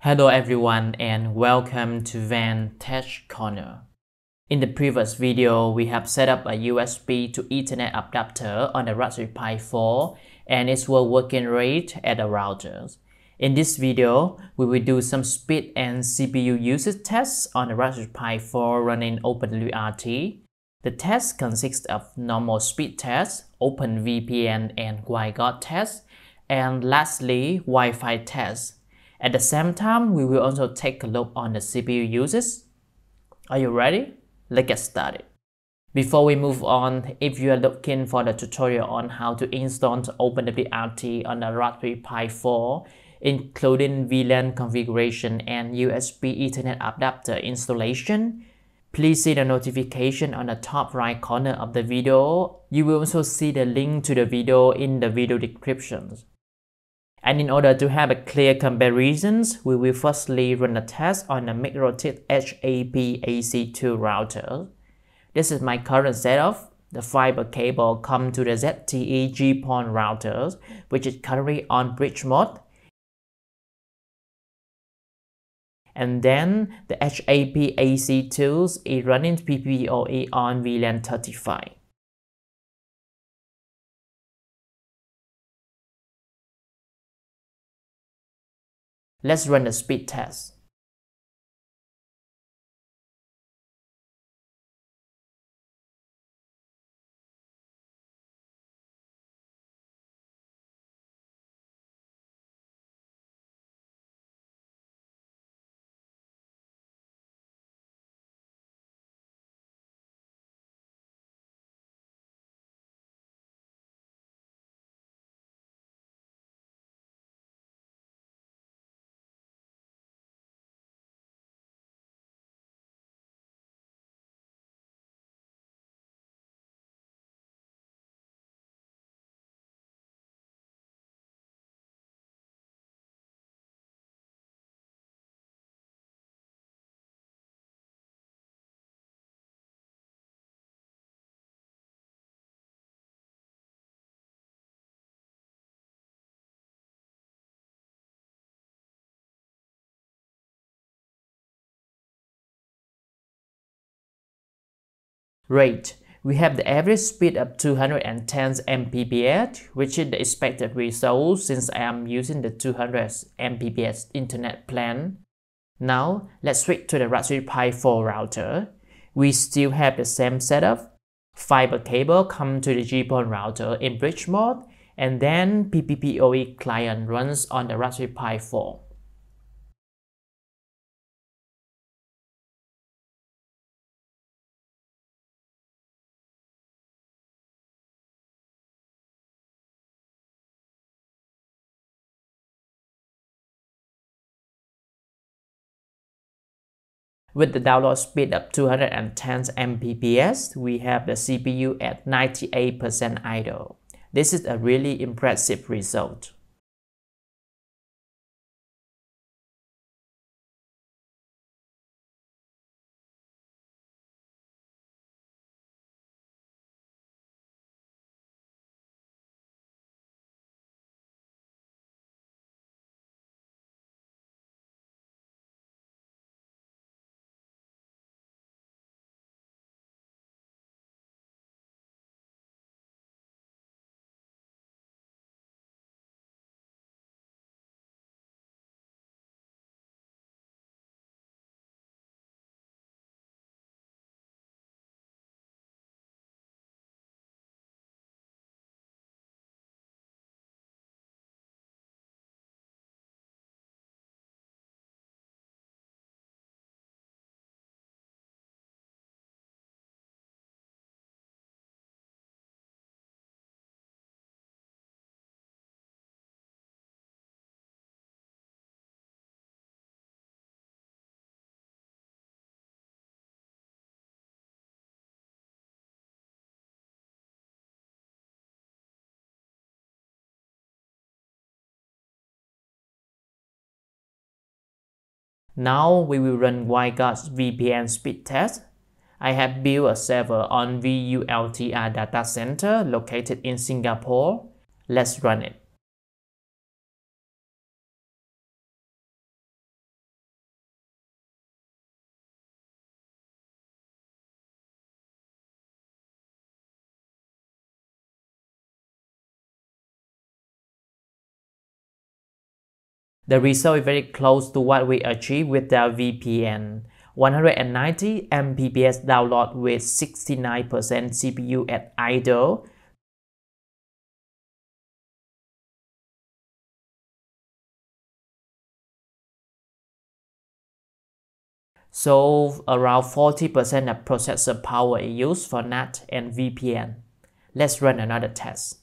Hello everyone and welcome to WAN Tech Corner. In the previous video, we have set up a USB to Ethernet adapter on the Raspberry Pi 4 and it will working great at the routers. In this video, we will do some speed and CPU usage tests on the Raspberry Pi 4 running OpenWRT. The test consists of normal speed test, OpenVPN and Wireguard test, and lastly, Wi-Fi test. At the same time, we will also take a look on the CPU uses. Are you ready? Let's get started. Before we move on, if you are looking for the tutorial on how to install OpenWRT on the Raspberry Pi 4, including VLAN configuration and USB Ethernet adapter installation, please see the notification on the top right corner of the video. You will also see the link to the video in the video description. And in order to have a clear comparisons, we will firstly run a test on the Mikrotik HAP AC2 router. This is my current setup. The fiber cable comes to the ZTE GPON router, which is currently on bridge mode. And then the HAP AC2 is running PPPoE on VLAN 35. Let's run the speed test. Great, we have the average speed of 210 Mbps, which is the expected result since I am using the 200 Mbps internet plan. Now, let's switch to the Raspberry Pi 4 router. We still have the same setup. Fiber cable comes to the GPON router in bridge mode, and then PPPoE client runs on the Raspberry Pi 4. With the download speed of 210 Mbps, we have the CPU at 98% idle. This is a really impressive result. Now we will run Ghz VPN speed test. I have built a server on VULTR data center located in Singapore. Let's run it. The result is very close to what we achieved with our VPN. 190 Mbps download with 69% CPU at idle. So around 40% of processor power is used for NAT and VPN. Let's run another test.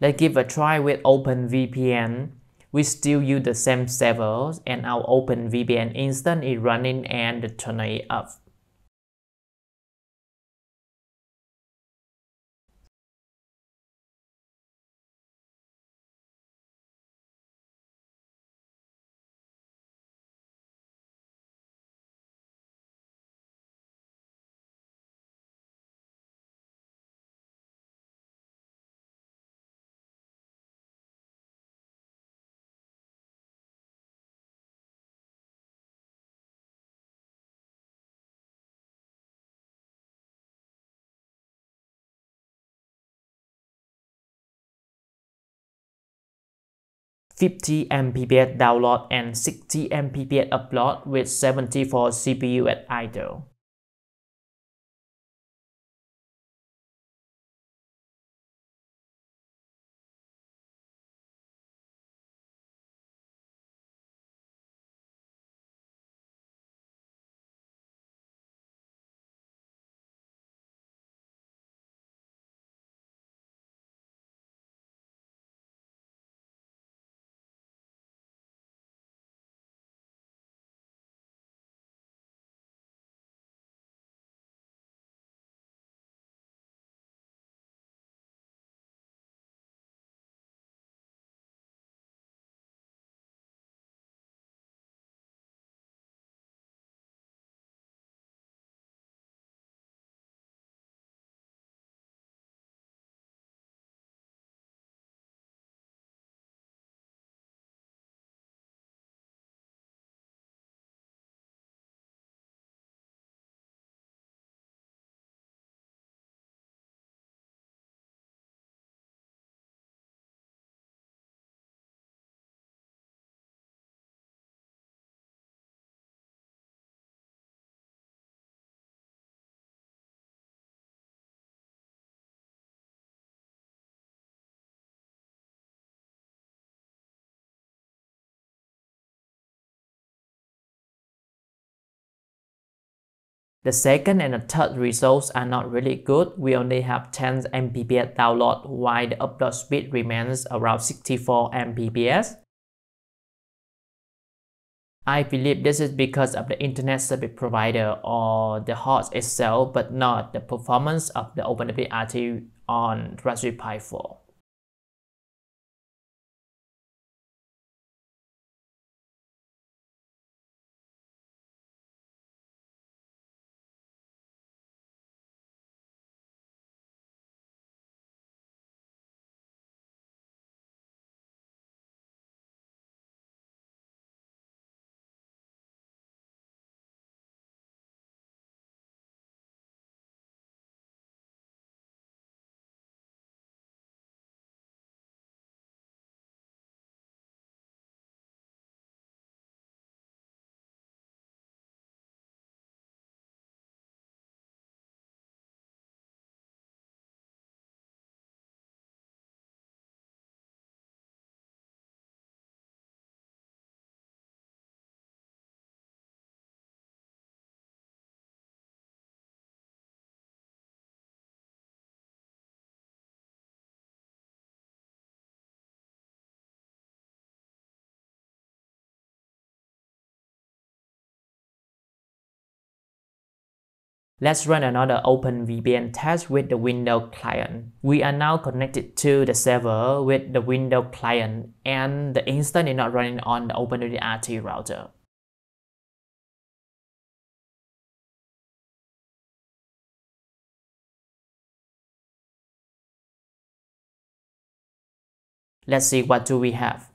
Let's give a try with OpenVPN. We still use the same servers and our OpenVPN instance is running and turn it off. .50 Mbps download and 60 Mbps upload with 74 CPU at idle. The second and the third results are not really good. We only have 10 Mbps download while the upload speed remains around 64 Mbps. I believe this is because of the internet service provider or the host itself, but not the performance of the OpenWRT on Raspberry Pi 4. Let's run another OpenVPN test with the Windows client. We are now connected to the server with the Windows client and the instance is not running on the OpenWRT router. Let's see what do we have.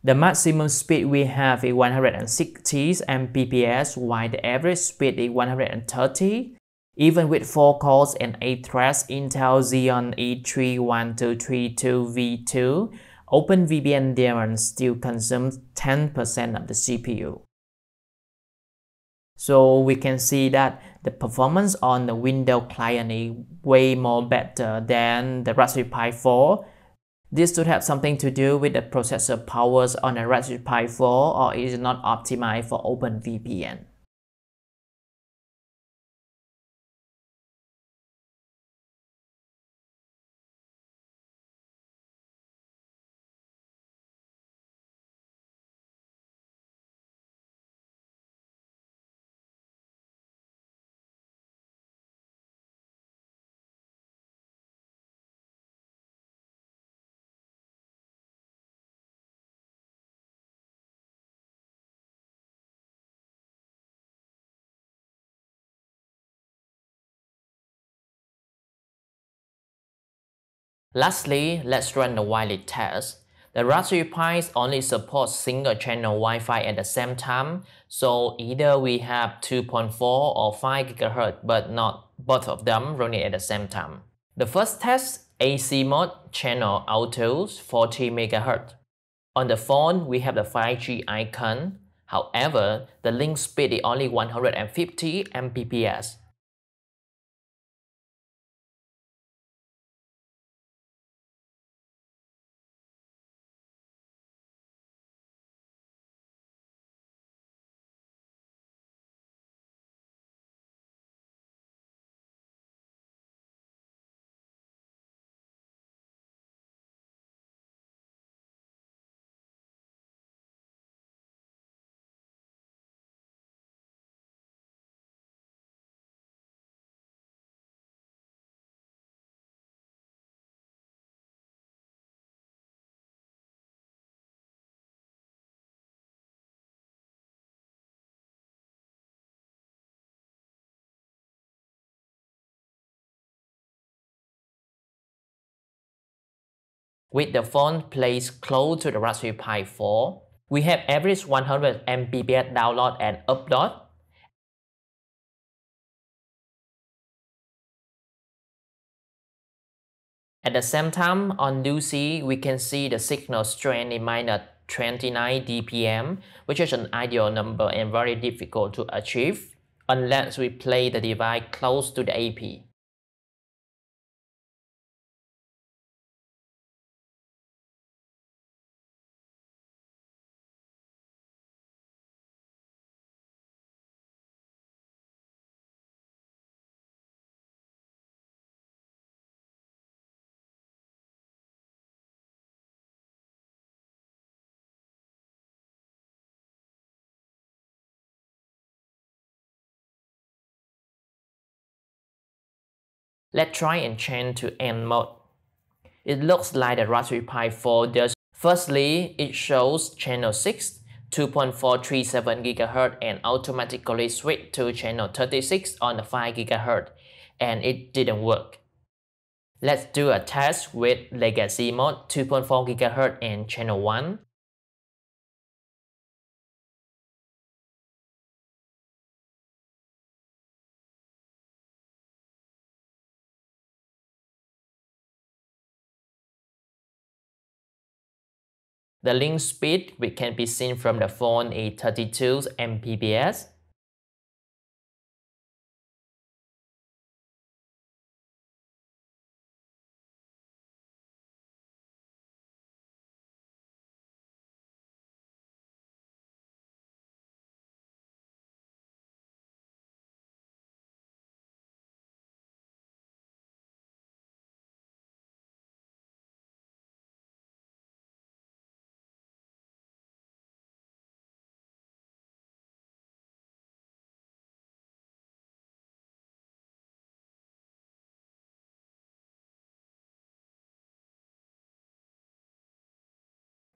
The maximum speed we have is 160 Mbps, while the average speed is 130. Even with 4 cores and 8 threads Intel Xeon E3-12332V2, OpenVPN daemon still consumes 10% of the CPU. So we can see that the performance on the Windows client is way more better than the Raspberry Pi 4. This should have something to do with the processor powers on a Raspberry Pi 4 or is not optimized for OpenVPN. Lastly, let's run the wireless test. The Raspberry Pi only supports single-channel Wi-Fi at the same time, so either we have 2.4 or 5 GHz, but not both of them running at the same time. The first test, AC mode, channel autos, 40 MHz. On the phone, we have the 5G icon. However, the link speed is only 150 Mbps. With the phone placed close to the Raspberry Pi 4, we have average 100 Mbps download and upload. At the same time, on Lucy, we can see the signal strength is -29 dPm, which is an ideal number and very difficult to achieve unless we place the device close to the AP. Let's try and change to N mode. It looks like the Raspberry Pi 4 does. Firstly, it shows channel 6, 2.437 GHz and automatically switch to channel 36 on the 5 GHz, and it didn't work. Let's do a test with legacy mode 2.4 GHz and channel 1. The link speed which can be seen from the phone is 32 Mbps.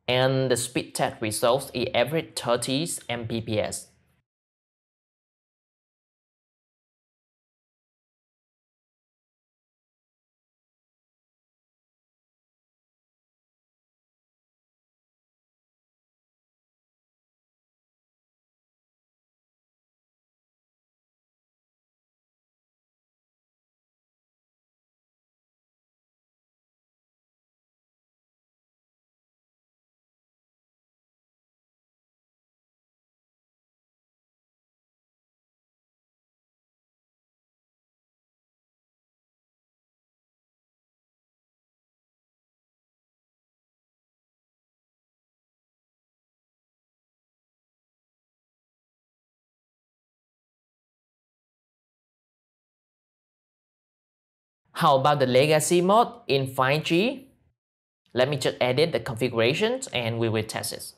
And the speed test results is average 30 Mbps. How about the legacy mode in 5G? Let me just edit the configurations and we will test it.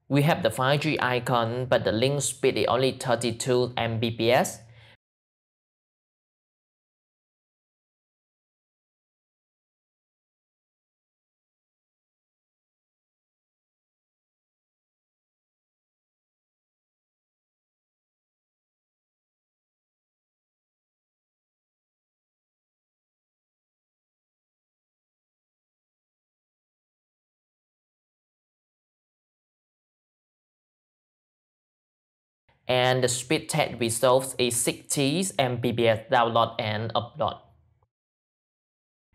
We have the 5G icon, but the link speed is only 32 Mbps. And the speed test results is 60 Mbps download and upload.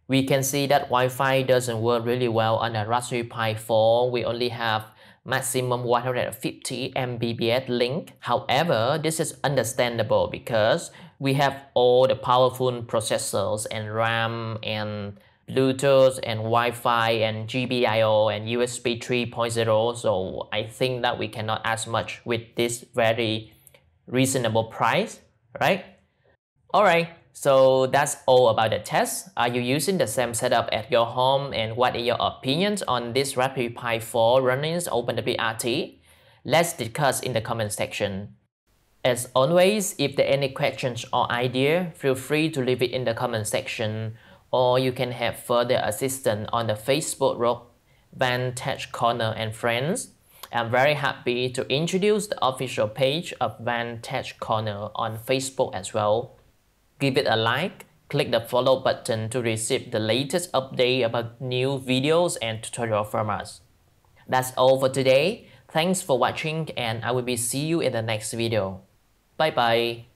We can see that Wi-Fi doesn't work really well on a Raspberry Pi 4. We only have maximum 150 Mbps link. However, this is understandable because we have all the powerful processors and RAM and Bluetooth and Wi-Fi and GPIO and USB 3.0, so I think that we cannot ask much with this very reasonable price, right? Alright, so that's all about the test. Are you using the same setup at your home, and what are your opinions on this Raspberry Pi 4 running OpenWRT? Let's discuss in the comment section. As always, if there are any questions or ideas, feel free to leave it in the comment section, or you can have further assistance on the Facebook group Van Tech Corner and Friends. I'm very happy to introduce the official page of Van Tech Corner on Facebook as well. Give it a like, click the follow button to receive the latest update about new videos and tutorials from us. That's all for today. Thanks for watching, and I will see you in the next video. Bye bye.